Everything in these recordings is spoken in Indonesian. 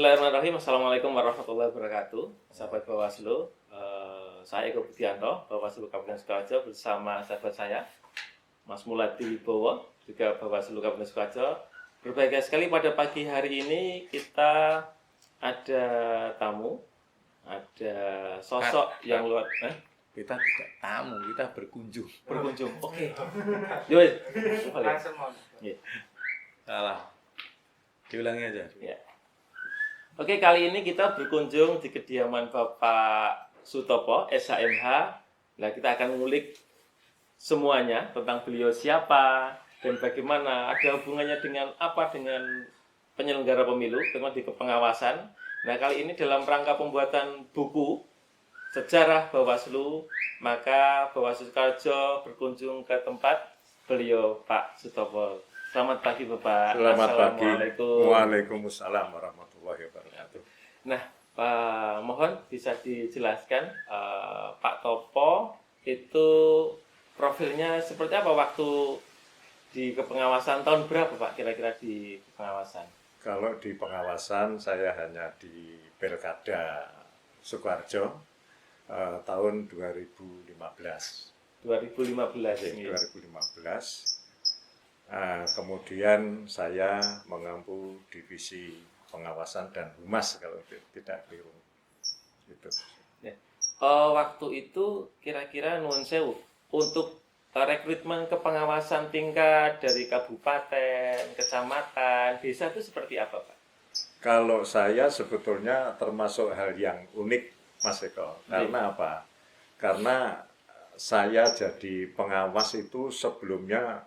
Bismillahirrahmanirrahim. Assalamualaikum warahmatullahi wabarakatuh. Sahabat Bawaslu, saya Eko Budianto, Bawaslu Kabupaten Sukoharjo bersama sahabat saya, Mas Muladi Wibowo, juga Bawaslu Kabupaten Sukoharjo. Berbahagia sekali pada pagi hari ini kita ada tamu, ada sosok yang luar. Kita tidak tamu, kita berkunjung. Oke. Yoi. Salah. Diulangi aja. Ya. Oke, kali ini kita berkunjung di kediaman Bapak Sutopo, SHMH. Nah, kita akan mengulik semuanya tentang beliau siapa dan bagaimana, ada hubungannya dengan apa dengan penyelenggara pemilu, dengan di kepengawasan. Nah, kali ini dalam rangka pembuatan buku Sejarah Bawaslu, maka Bawaslu Sukoharjo berkunjung ke tempat beliau Pak Sutopo. Selamat pagi Bapak. Selamat pagi. Assalamualaikum. Waalaikumsalam warahmatullahi wabarakatuh. Nah, mohon bisa dijelaskan Pak Topo itu profilnya seperti apa waktu di kepengawasan, tahun berapa Pak kira-kira di pengawasan? Kalau di pengawasan saya hanya di Pilkada Sukoharjo tahun 2015. 2015 ini. 2015. Kemudian saya mengampu divisi pengawasan dan humas kalau tidak keliru. Gitu. Ya. Waktu itu kira-kira nuwun sewu untuk rekrutmen kepengawasan tingkat dari kabupaten, kecamatan, desa itu seperti apa Pak? Kalau saya sebetulnya termasuk hal yang unik Mas Eko. Karena apa? Karena saya jadi pengawas itu sebelumnya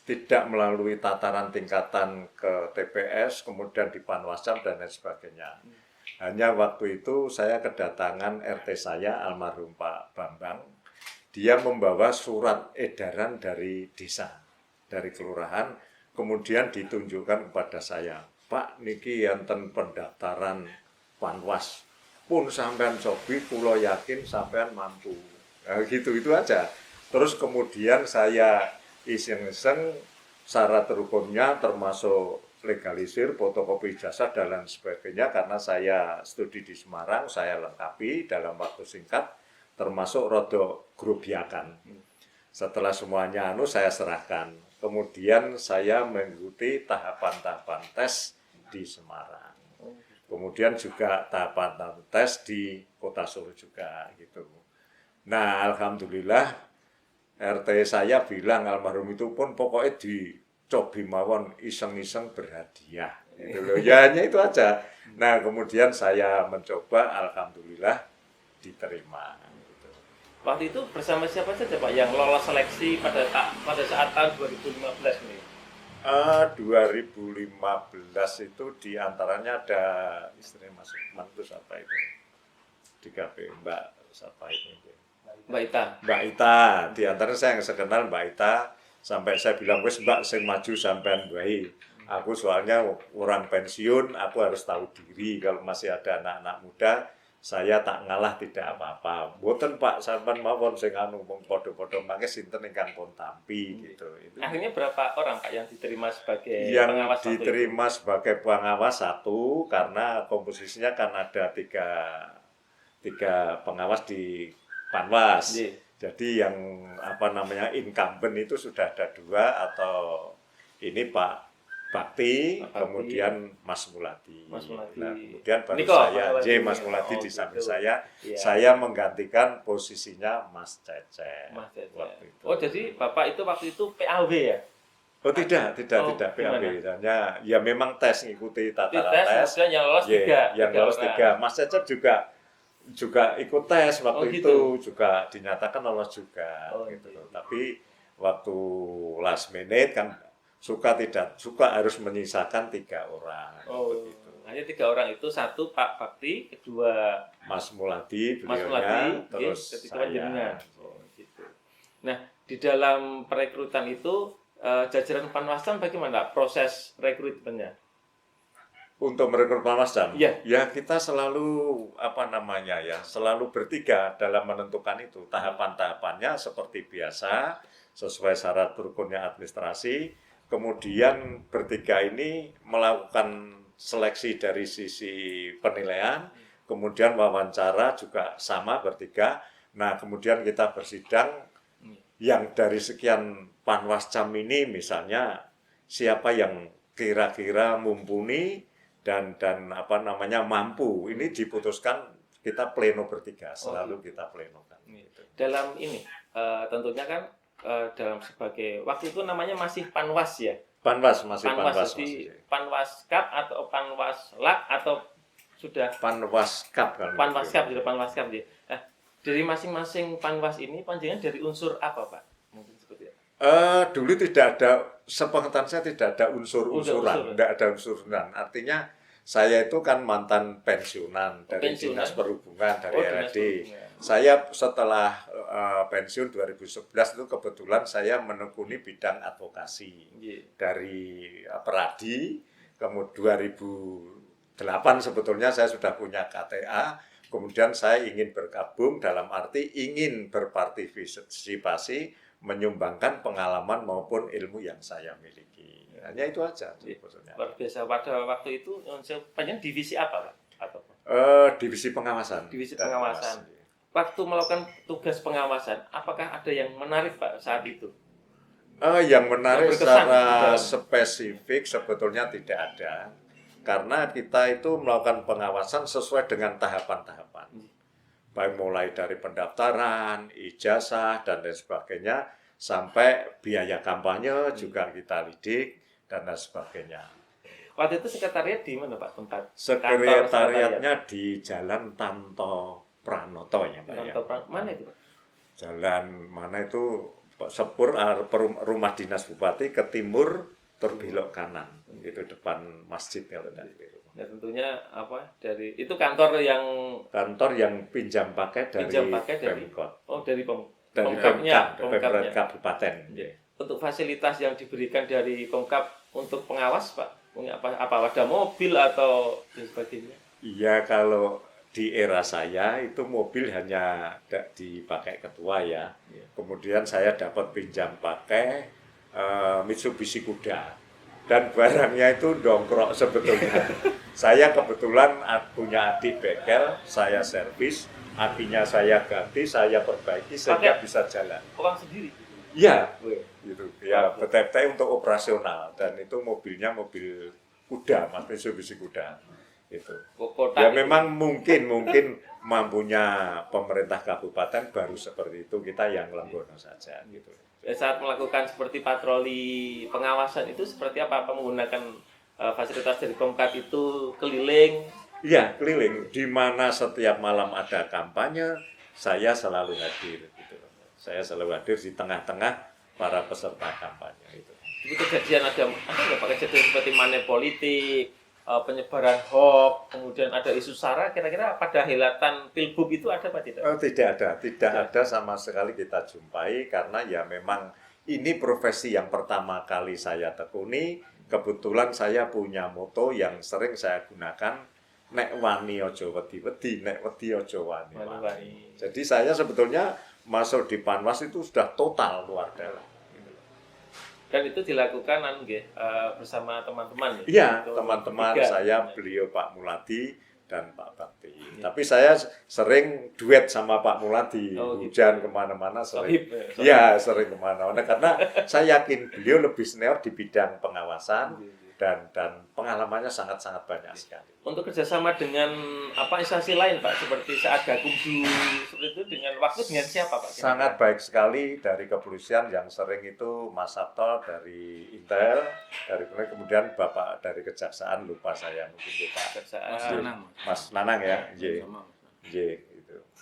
tidak melalui tataran tingkatan ke TPS, kemudian di Panwascam dan lain sebagainya. Hanya waktu itu saya kedatangan RT saya, almarhum Pak Bambang. Dia membawa surat edaran dari desa, dari kelurahan, kemudian ditunjukkan kepada saya. Pak, niki enten pendaftaran Panwas. Pun sampean cobi, kula yakin sampean mampu. Nah, gitu, itu aja. Terus kemudian saya iseng-iseng syarat rukunnya termasuk legalisir, fotokopi ijazah dan lain sebagainya karena saya studi di Semarang, saya lengkapi dalam waktu singkat termasuk rodo grobiakan. Setelah semuanya saya serahkan. Kemudian saya mengikuti tahapan-tahapan tes di Semarang. Kemudian juga tahapan tes di Kota Solo juga gitu. Nah, alhamdulillah RT saya bilang almarhum itu pun pokoknya dicobi mawon iseng-iseng berhadiah gitu loh. Ya hanya itu aja. Nah kemudian saya mencoba, alhamdulillah diterima gitu. Waktu itu bersama siapa saja Pak yang lolos seleksi pada saat tahun 2015 ini? 2015 itu diantaranya ada istri Mas Ukman itu siapa itu? 3B Mbak siapa itu? Mbak Ita. Mbak Ita, di antara saya yang sekenal Mbak Ita, sampai saya bilang, wes Mbak, sing maju sampean baik. Aku soalnya orang pensiun, aku harus tahu diri. Kalau masih ada anak-anak muda, saya tak ngalah tidak apa-apa. Mboten Pak, sampean mawon sing anu podo-podo mangke sinten ingkang pun tampi gitu. Itu. Akhirnya berapa orang Pak yang diterima sebagai yang pengawas? Yang diterima sebagai pengawas satu, karena komposisinya kan ada tiga pengawas di Panwas. Jadi yang incumbent itu sudah ada 2 atau ini Pak Bakti, kemudian Mas Muladi. Mas Muladi. Nah, kemudian baru Niko, saya, Mas Muladi di samping gitu. Saya menggantikan posisinya Mas Cece. Waktu itu. Oh, jadi Bapak itu waktu itu PAW ya? Oh tidak PAW. Hanya ya memang tes ngikuti tataran tes. Yang lolos 3. Yang lolos 3. Mas Cece juga ikut tes waktu itu juga dinyatakan lolos juga gitu. Tapi waktu last minute kan tidak suka harus menyisakan 3 orang begitu. Hanya 3 orang itu, 1 Pak Bakti, 2 Mas Muladi beliaunya, terus ketiga jenengan. Gitu. Nah, di dalam perekrutan itu jajaran Panwascam bagaimana proses rekrutmennya? Untuk merekrut Panwascam, ya kita selalu selalu bertiga dalam menentukan itu. Tahapan-tahapannya seperti biasa, sesuai syarat rukunnya administrasi. Kemudian bertiga ini melakukan seleksi dari sisi penilaian, kemudian wawancara juga sama bertiga. Nah, kemudian kita bersidang yang dari sekian Panwascam ini misalnya siapa yang kira-kira mumpuni dan apa namanya mampu. Ini diputuskan kita pleno bertiga, selalu kita plenokan. Gitu. Dalam ini tentunya kan dalam sebagai waktu itu namanya masih Panwas ya. Panwas masih Panwas. Jadi Panwaskap atau Panwaslak atau sudah Panwaskap kan. Panwaskap sudah Panwaskap ya. Nah, dari masing-masing Panwas ini panjangan dari unsur apa, Pak? Mungkin seperti itu. Dulu tidak ada, sepengetahuan saya tidak ada unsur-unsuran, tidak ada unsuran. Artinya saya itu kan mantan pensiunan dari Dinas Perhubungan dari RRD. Saya setelah pensiun 2011 itu kebetulan saya menekuni bidang advokasi dari Peradi. Kemudian 2008 sebetulnya saya sudah punya KTA. Kemudian saya ingin bergabung dalam arti ingin berpartisipasi, menyumbangkan pengalaman maupun ilmu yang saya miliki. Hanya itu aja sebetulnya. Luar biasa. Pada waktu itu panjang divisi apa, Pak? Atau divisi pengawasan. Divisi pengawasan. Waktu melakukan tugas pengawasan, apakah ada yang menarik, Pak, saat itu? Yang menarik Yang secara spesifik sebetulnya tidak ada. Karena kita itu melakukan pengawasan sesuai dengan tahapan-tahapan. Baik mulai dari pendaftaran, ijazah, dan lain sebagainya, sampai biaya kampanye juga kita lidik, dan lain sebagainya. Waktu itu sekretariat di mana, Pak, tempat? Sekretariatnya di Jalan Tanto Pranoto ya, Pak. Tanto Pranoto, mana itu, Pak? Jalan mana itu, Sepur, rumah dinas bupati ke timur, terbelok kanan. Itu depan masjid kalau tidak keliru. Ya tentunya apa dari itu kantor yang pinjam pakai dari Pemkot. Oh, dari Pemkap Kabupaten. Untuk fasilitas yang diberikan dari Pemkap untuk pengawas, Pak, punya apa ada mobil atau sebagainya? Iya, kalau di era saya itu mobil hanya dipakai ketua ya. Kemudian saya dapat pinjam pakai Mitsubishi Kuda. Dan barangnya itu dongkrok sebetulnya. Saya kebetulan punya adik bengkel, saya servis, akinya saya ganti, saya perbaiki sehingga bisa jalan. Orang sendiri? Iya, gitu. Ya, betul-betul untuk operasional dan itu mobilnya mobil kuda, Mas, Mitsubishi Kuda. Itu. Ya memang mungkin mampunya pemerintah kabupaten baru seperti itu, kita yang lenggono saja gitu. Saat melakukan seperti patroli pengawasan itu seperti apa? Menggunakan fasilitas dari Pemkab itu keliling? Iya, keliling. Di mana setiap malam ada kampanye, saya selalu hadir. Gitu. Saya selalu hadir di tengah-tengah para peserta kampanye itu. Itu kejadian ada nggak Pak kejadian seperti money politik, penyebaran hoax, kemudian ada isu sara, kira-kira pada hilatan pilgub itu ada apa tidak? Tidak ada sama sekali kita jumpai karena ya memang ini profesi yang pertama kali saya tekuni. Kebetulan saya punya moto yang sering saya gunakan, nek wani ojo wedi-wedi, nek wedi ojo wani. Jadi saya sebetulnya masuk di Panwas itu sudah total luar dalam. Dan itu dilakukan bersama teman-teman? Iya, teman-teman saya, beliau Pak Muladi dan Pak Bakti. Tapi saya sering duet sama Pak Muladi, hujan kemana-mana sering. Iya, sering kemana-mana karena saya yakin beliau lebih senior di bidang pengawasan dan pengalamannya sangat-sangat banyak sekali. Untuk kerjasama dengan instansi lain, Pak, seperti saat Gakumdu seperti itu dengan waktu dengan siapa, Pak? Sangat baik sekali dari kepolisian yang sering itu Mas Sabto dari Intel, kemudian Bapak dari Kejaksaan, lupa saya mungkin Pak Mas Nanang ya, gitu.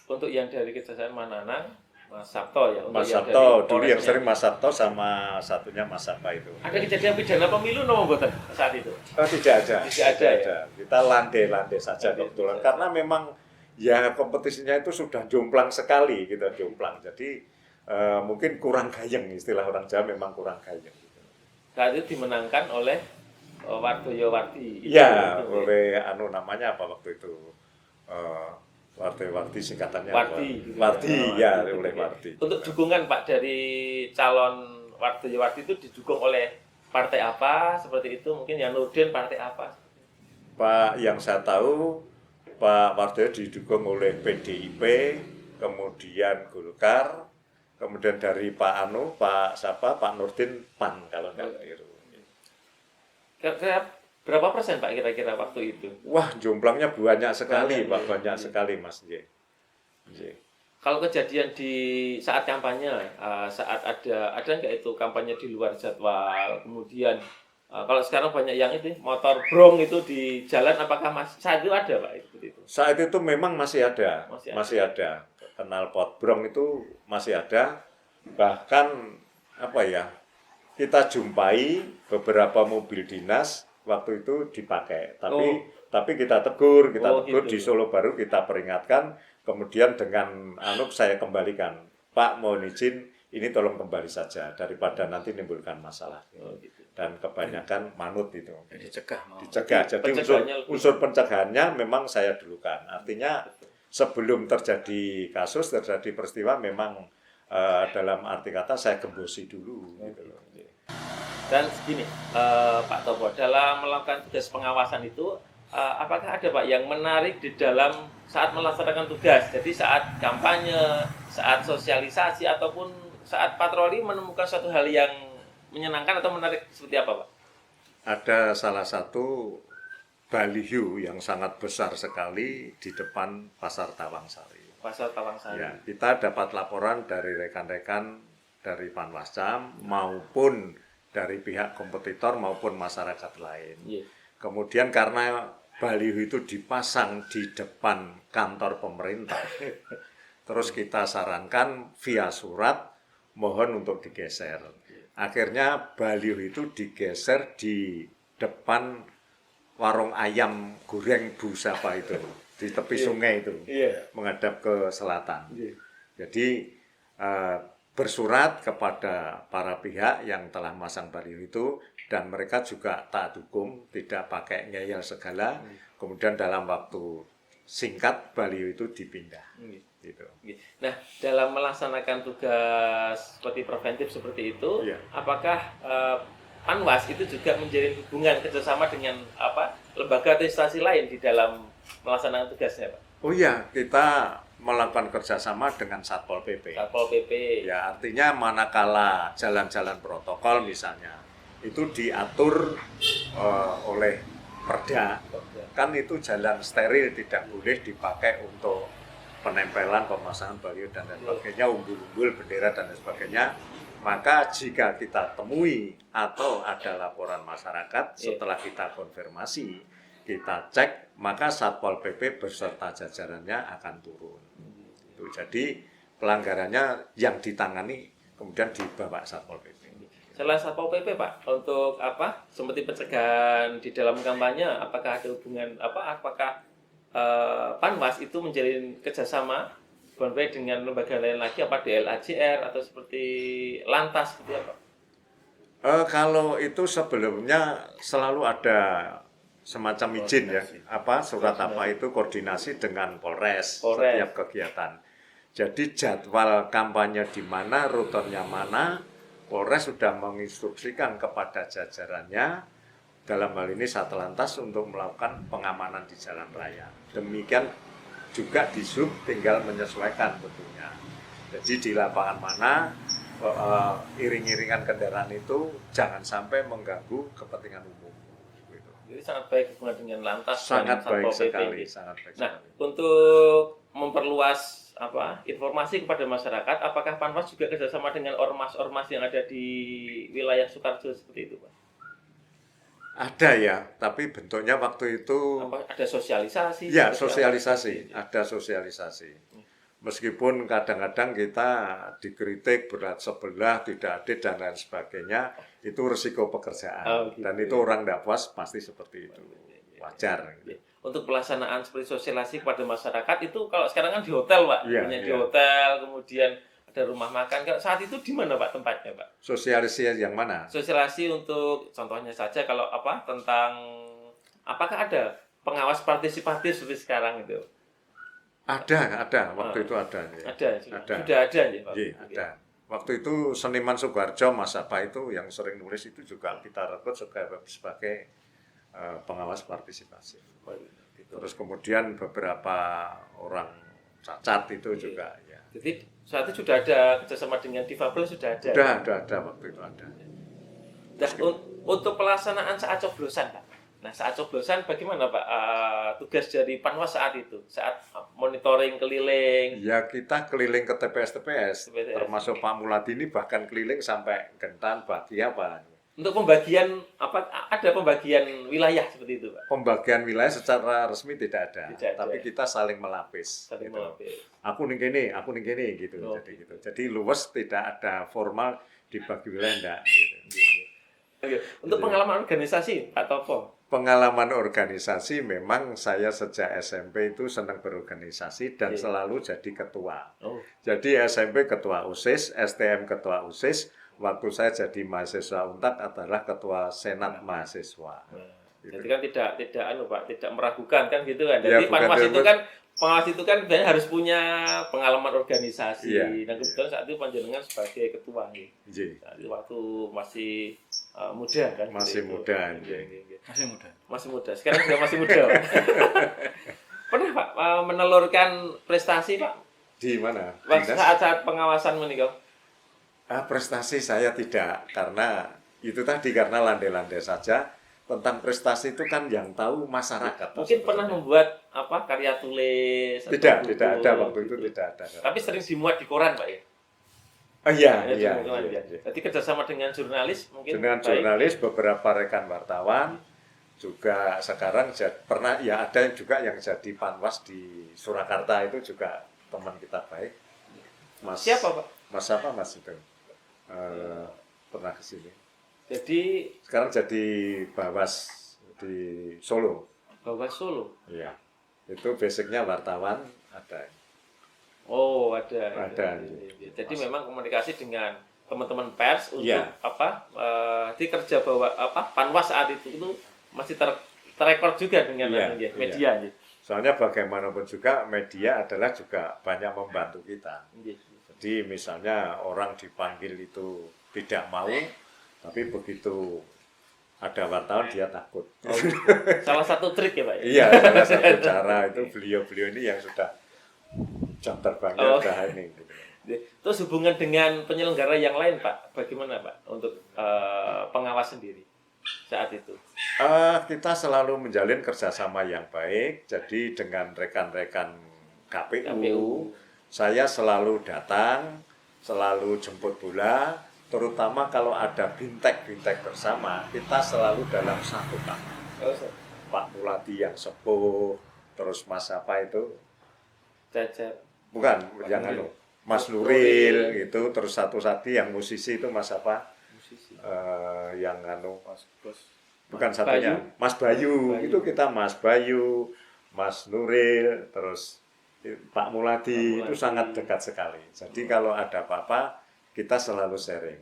Untuk yang dari Kejaksaan Mananang, Mas Sabto ya. Mas Sabto dulu yang sering Mas Sabto sama satunya Mas Sapa itu. Ada kejadian pidana pemilu mboten saat itu? Tidak ada. Kita landai-landai saja kebetulan karena memang ya kompetisinya itu sudah jomplang sekali kita jomplang. Jadi mungkin kurang gayeng, istilah orang Jawa memang kurang gayeng gitu. Saat itu dimenangkan oleh Wardoyo Wardi. Iya, oleh namanya apa waktu itu? Wardi singkatannya Wardi ya, oleh Wardi. Untuk dukungan Pak dari calon Wardi itu didukung oleh partai apa seperti itu, mungkin yang Nurdin partai apa? Pak, yang saya tahu Pak Wardoyo didukung oleh PDIP, kemudian Golkar, kemudian dari Pak Pak Nurdin PAN kalau nggak keliru. Kira-kira berapa persen Pak kira-kira waktu itu? Wah, jumlahnya banyak sekali, Banyak, Pak, ya. banyak sekali, Mas. Nggih. Nggih. Kalau kejadian di saat kampanye, saat ada nggak itu kampanye di luar jadwal, kemudian kalau sekarang banyak yang itu motor brong itu di jalan, apakah saat itu ada Pak itu? Saat itu memang masih ada, Masih ada. masih ada. Knalpot brong itu masih ada. Bahkan apa ya? Kita jumpai beberapa mobil dinas waktu itu dipakai, tapi kita tegur gitu. di Solo Baru kita peringatkan, kemudian dengan saya kembalikan, Pak mohon izin ini tolong kembali saja daripada nanti menimbulkan masalah. Gitu. Dan kebanyakan manut itu. Dicegah. Dicegah. Jadi unsur pencegahannya memang saya dulukan. Artinya sebelum terjadi kasus, terjadi peristiwa memang dalam arti kata saya gembosi dulu. Gitu loh. Dan begini, Pak Topo, dalam melakukan tugas pengawasan itu, apakah ada Pak yang menarik di dalam saat melaksanakan tugas? Jadi saat kampanye, saat sosialisasi, ataupun saat patroli menemukan suatu hal yang menyenangkan atau menarik seperti apa Pak? Ada salah satu baliho yang sangat besar sekali di depan Pasar Tawangsari. Pasar Tawangsari. Ya, kita dapat laporan dari rekan-rekan dari Panwascam maupun dari pihak kompetitor maupun masyarakat lain. Yeah. Kemudian karena baliho itu dipasang di depan kantor pemerintah, terus kita sarankan via surat mohon untuk digeser. Akhirnya baliho itu digeser di depan warung ayam goreng Bu Sapa itu, di tepi sungai itu, menghadap ke selatan. Jadi bersurat kepada para pihak yang telah masang baliho itu, dan mereka juga taat hukum, tidak pakai ngeyel segala. Kemudian dalam waktu singkat baliho itu dipindah. Gitu. Nah, dalam melaksanakan tugas seperti preventif seperti itu, apakah Panwas itu juga menjalin hubungan kerjasama dengan lembaga atau instansi lain di dalam melaksanakan tugasnya, Pak? Oh iya, kita melakukan kerjasama dengan Satpol PP. Satpol PP. Ya, artinya manakala jalan-jalan protokol misalnya, itu diatur oleh Perda, kan itu jalan steril, tidak boleh dipakai untuk penempelan, pemasangan baliho dan lain sebagainya, umbul-umbul, bendera dan lain sebagainya. Maka jika kita temui atau ada laporan masyarakat, setelah kita konfirmasi, kita cek, maka Satpol PP beserta jajarannya akan turun. Itu jadi pelanggarannya yang ditangani kemudian dibawa Satpol PP. Selain Satpol PP Pak, untuk seperti pencegahan di dalam kampanye, apakah ada hubungan apakah Panwas itu menjalin kerjasama baik dengan lembaga lain lagi, DLAJR atau seperti Lantas seperti apa? Kalau itu sebelumnya selalu ada semacam izin surat itu koordinasi dengan Polres setiap kegiatan. Jadi jadwal kampanye di mana, rutenya mana, Polres sudah menginstruksikan kepada jajarannya, dalam hal ini Satlantas, untuk melakukan pengamanan di jalan raya. Demikian juga di Sub tinggal menyesuaikan tentunya. Jadi di lapangan mana iring-iringan kendaraan itu jangan sampai mengganggu kepentingan umum. Gitu. Jadi sangat baik hubungan dengan Lantas sangat dan Satpol baik PP. sekali, sangat baik Nah, sekali. untuk memperluas informasi kepada masyarakat, apakah Panwas juga kerjasama dengan ormas-ormas yang ada di wilayah Sukoharjo seperti itu, Pak? Ada ya, tapi bentuknya waktu itu ada sosialisasi? Ya, sosialisasi, ada sosialisasi. Meskipun kadang-kadang kita dikritik berat sebelah, tidak adil dan lain sebagainya, itu risiko pekerjaan. Gitu. Dan itu orang tidak puas pasti seperti itu. Wajar. Untuk pelaksanaan seperti sosialisasi kepada masyarakat itu kalau sekarang kan di hotel, Pak. Di hotel, kemudian ada rumah makan. Kalau saat itu di mana Pak tempatnya, Pak? Sosialisasi yang mana? Sosialisasi untuk contohnya saja kalau tentang apakah ada pengawas partisipatif seperti sekarang itu? Ada waktu itu ada. Ya. Ada. Sudah ada ya, Pak. Iya, ada. Waktu itu seniman Sukoharjo, Mas Apa itu yang sering nulis itu juga kita rekrut sebagai pengawas partisipasi. Terus kemudian beberapa orang cacat itu juga ya. Jadi saat itu sudah ada kerjasama dengan difabel sudah ada. Ada waktu itu ada. Nah, untuk pelaksanaan saat coblosan, Pak. Nah, saat coblosan bagaimana, Pak? Tugas dari Panwas saat itu, saat monitoring keliling. Ya kita keliling ke TPS, TPS. termasuk Pak Muladi ini bahkan keliling sampai Gentan, Bagi apa. Untuk pembagian ada pembagian wilayah seperti itu, Pak? Pembagian wilayah secara resmi tidak ada, Tidak ada. tapi kita saling melapis. Saling gitu. melapis. Aku ning kene gitu. Oh. Jadi gitu. Jadi luwes tidak ada formal dibagi wilayah enggak gitu. Oke. Untuk pengalaman organisasi, Pak Topo. Pengalaman organisasi memang saya sejak SMP itu senang berorganisasi dan selalu jadi ketua. Oh. Jadi SMP ketua OSIS, STM ketua OSIS. Waktu saya jadi mahasiswa UNTAD adalah ketua senat mahasiswa. Jadi kan tidak meragukan kan gitu kan. Ya, Jadi pengawas itu kan sebenarnya harus punya pengalaman organisasi. Ya, Nah kebetulan saat itu panjenengan sebagai ketua nih. Saat itu waktu masih muda kan. Masih gitu. muda. Masih muda. Sekarang sudah masih muda. Pernah Pak menelurkan prestasi Pak? Di mana? Saat pengawasan menikah. Prestasi saya tidak, karena itu tadi karena landai-landai saja. Tentang prestasi itu kan yang tahu masyarakat. Mungkin pernah membuat karya tulis? Tidak ada waktu itu tidak ada. Tapi sering dimuat di koran Pak ya? Iya. Jadi kerjasama dengan jurnalis mungkin? Dengan jurnalis, beberapa rekan wartawan, juga sekarang pernah ya ada juga yang jadi panwas di Surakarta itu juga teman kita baik. Mas, siapa Pak? Mas itu pernah ke sini. Jadi sekarang jadi bawas di Solo. Bawas Solo. Iya. Itu basicnya wartawan ada. Oh, ada. Jadi memang komunikasi dengan teman-teman pers untuk di kerja panwas saat itu masih terekor juga dengan media. Soalnya bagaimanapun juga media adalah juga banyak membantu kita. Jadi misalnya orang dipanggil itu tidak mau, tapi begitu ada wartawan dia takut. Oh, salah satu trik ya Pak? Iya, salah satu cara itu beliau-beliau ini yang sudah jam terbangnya sudah ini. Gitu. Terus hubungan dengan penyelenggara yang lain Pak, bagaimana Pak untuk pengawas sendiri saat itu? Kita selalu menjalin kerjasama yang baik. Jadi dengan rekan-rekan KPU. Saya selalu datang, selalu jemput bola, terutama kalau ada bintek-bintek bersama, kita selalu dalam satu kamar. Pak Muladi yang sepuh, terus Mas apa itu? Cacat. Bukan, yang Mas Nuril itu, terus satu yang musisi itu Mas apa? Musisi. Yang Mas Bos. Bukan satunya, Mas Bayu. Itu kita Mas Bayu, Mas Nuril, terus Pak Muladi itu sangat dekat sekali. Jadi kalau ada apa-apa kita selalu sharing.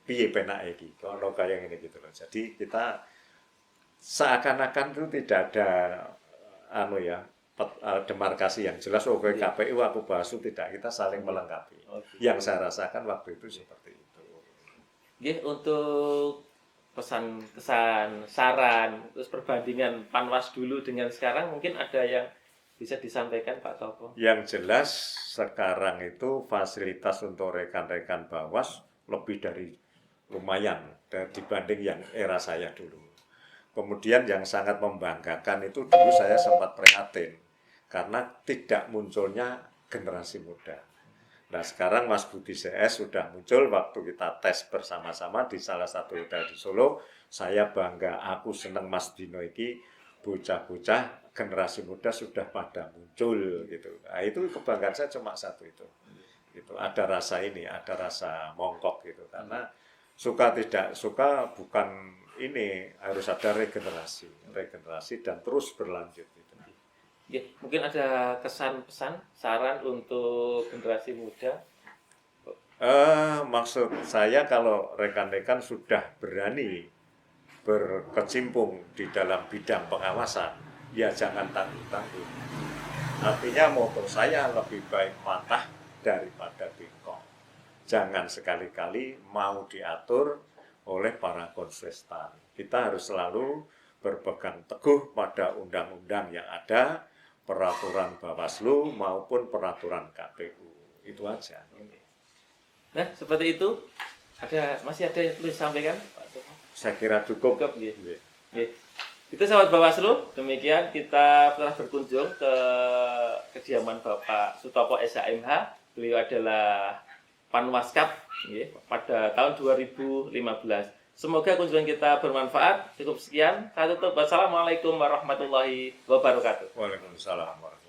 Piye penake iki? Ono kaya ngene gitu loh. Jadi kita seakan-akan itu tidak ada demarkasi yang jelas KPU aku Bawaslu, tidak, kita saling melengkapi. Yang saya rasakan waktu itu seperti itu. Untuk pesan-kesan, saran, terus perbandingan Panwas dulu dengan sekarang mungkin ada yang bisa disampaikan Pak Topo? Yang jelas sekarang itu fasilitas untuk rekan-rekan Bawas lebih dari lumayan dibanding yang era saya dulu. Kemudian yang sangat membanggakan itu dulu saya sempat prihatin karena tidak munculnya generasi muda. Nah sekarang Mas Budi CS sudah muncul waktu kita tes bersama-sama di salah satu hotel di Solo. Saya bangga, aku seneng Mas Dino iki, bocah-bocah generasi muda sudah pada muncul gitu. Nah, itu kebanggaan saya cuma satu itu. Gitu. Ada rasa ada rasa mongkok gitu. Karena suka tidak suka bukan ini, harus ada regenerasi dan terus berlanjut gitu. Ya, mungkin ada kesan pesan, saran untuk generasi muda. Maksud saya kalau rekan-rekan sudah berani berkecimpung di dalam bidang pengawasan, ya jangan tangguh-tangguh. Artinya moto saya lebih baik patah daripada bengkok. Jangan sekali-kali mau diatur oleh para kontestan. Kita harus selalu berpegang teguh pada undang-undang yang ada, peraturan Bawaslu maupun peraturan KPU. Itu aja. Nah, seperti itu. Masih ada yang perlu disampaikan, Pak Sopo? Saya kira cukup. Cukup, ya. Oke. Itu sahabat Bawaslu, demikian kita telah berkunjung ke kediaman Bapak Sutopo SHMH. Beliau adalah Panwaskap ya, pada tahun 2015. Semoga kunjungan kita bermanfaat. Cukup sekian. Saya tutup. Wassalamualaikum warahmatullahi wabarakatuh. Waalaikumsalam warahmatullahi wabarakatuh.